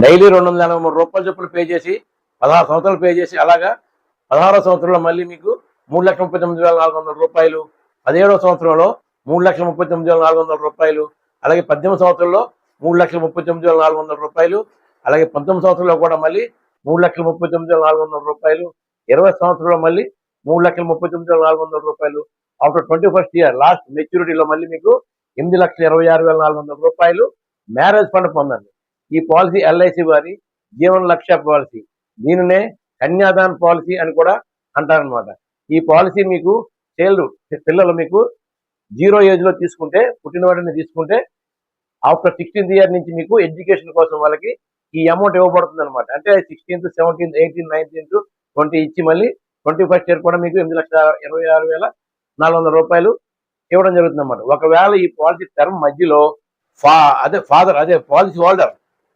Daily 283 రూపాయలు చొప్పున pay చేసి 16 సంవత్సరాలు పే చేసి అలాగా 16వ సంవత్సరంలో మళ్ళీ మీకు 3,39,400 రూపాయలు, 17వ సంవత్సరంలో 3,39,400 రూపాయలు, అలాగే 18వ సంవత్సరంలో 3,39,400 రూపాయలు, అలాగే 19 సంవత్సరంలో కూడా మళ్ళీ 3,39,400 రూపాయలు, 20 సంవత్సరంలో మళ్ళీ 3,39,400 రూపాయలు, ఆఫ్టర్ 21st ఇయర్ లాస్ట్ మెచ్యూరిటీలో మళ్ళీ మీకు 8,26,400 రూపాయలు మ్యారేజ్ ఫండ్ పొందండి. ఈ పాలసీ ఎల్ఐసి వారి జీవన్ లక్ష్య పాలసీ. దీనినే కన్యాదాన్ పాలసీ అని కూడా అంటారనమాట. ఈ పాలసీ మీకు పిల్లలు మీకు 0 ఏజ్ లో తీసుకుంటే, పుట్టిన వాటిని తీసుకుంటే ఆఫ్టర్ 16th ఇయర్ నుంచి మీకు ఎడ్యుకేషన్ కోసం వాళ్ళకి ఈ అమౌంట్ ఇవ్వబడుతుంది అనమాట. అంటే 16th, 17th, 18th, 19th, 20 ఇచ్చి మళ్ళీ 21st ఇయర్ కూడా మీకు 8,26,400 రూపాయలు ఇవ్వడం జరుగుతుంది అనమాట. ఒకవేళ ఈ పాలసీ టర్మ్ మధ్యలో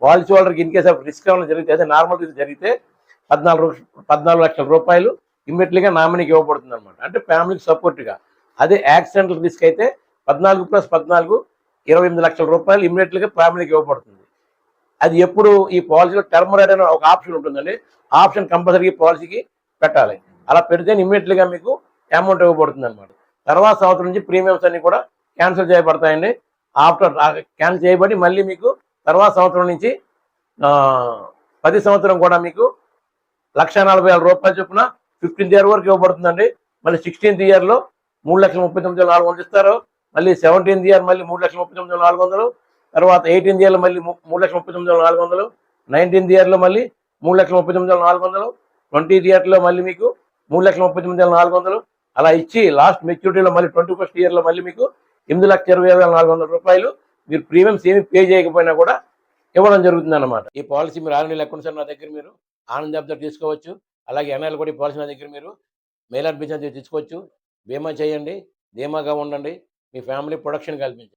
పాలసీ హోల్డర్కి ఇన్ కేస్ ఆఫ్ రిస్క్ ఏమైనా జరిగితే, అదే నార్మల్ జరిగితే 14 లక్షల రూపాయలు ఇమ్మీడియట్లీగా నామినీకి ఇవ్వబడుతుంది అనమాట. అంటే ఫ్యామిలీకి సపోర్ట్గా. అదే యాక్సిడెంటల్ రిస్క్ అయితే 14+14 28 లక్షల రూపాయలు ఇమ్మీడియట్లీగా ఫ్యామిలీకి ఇవ్వబడుతుంది. అది ఎప్పుడు ఈ పాలసీలో టర్మ్ రైట్ అనే ఒక ఆప్షన్ ఉంటుందండి. ఆప్షన్ కంపల్సరీ పాలసీకి పెట్టాలి. అలా పెడితే ఇమ్మీడియట్లీగా మీకు అమౌంట్ ఇవ్వబడుతుంది అనమాట. తర్వాత సంవత్సరం నుంచి ప్రీమియమ్స్ అన్ని కూడా క్యాన్సిల్ చేయబడతాయండి. ఆఫ్టర్ క్యాన్సిల్ చేయబడి మళ్ళీ మీకు తర్వాత సంవత్సరం నుంచి 10 సంవత్సరం కూడా మీకు 1,40,000 రూపాయలు చొప్పున 15th ఇయర్ వరకు ఇవ్వబడుతుందండి. మళ్ళీ 16th ఇయర్లో 3,39,400 ఇస్తారు. మళ్ళీ 17th ఇయర్ మళ్ళీ 3,39,400, తర్వాత 18th ఇయర్లో మళ్ళీ 3,39,400, 19th ఇయర్లో మళ్ళీ 3,39,400, 20th ఇయర్లో మళ్ళీ మీకు 3,39,400 అలా ఇచ్చి లాస్ట్ మెచ్యూరిటీలో మళ్ళీ 21st ఇయర్లో మళ్ళీ మీకు 8,20,400 రూపాయలు మీరు ప్రీమియమ్స్ ఏమి పే చేయకపోయినా కూడా ఇవ్వడం జరుగుతుంది అన్నమాట. ఈ పాలసీ మీరు 6 నెలలు అకౌంట్స్ నా దగ్గర మీరు ఆనంద్ యాప్ ద్వారా తీసుకోవచ్చు. అలాగే ఎన్ఐఎల్ కూడా ఈ పాలసీ నా దగ్గర మీరు మెయిల్ బిజినెస్ తీసుకోవచ్చు. బీమా చేయండి, ధీమాగా ఉండండి, మీ ఫ్యామిలీ ప్రొడక్షన్ కల్పించండి.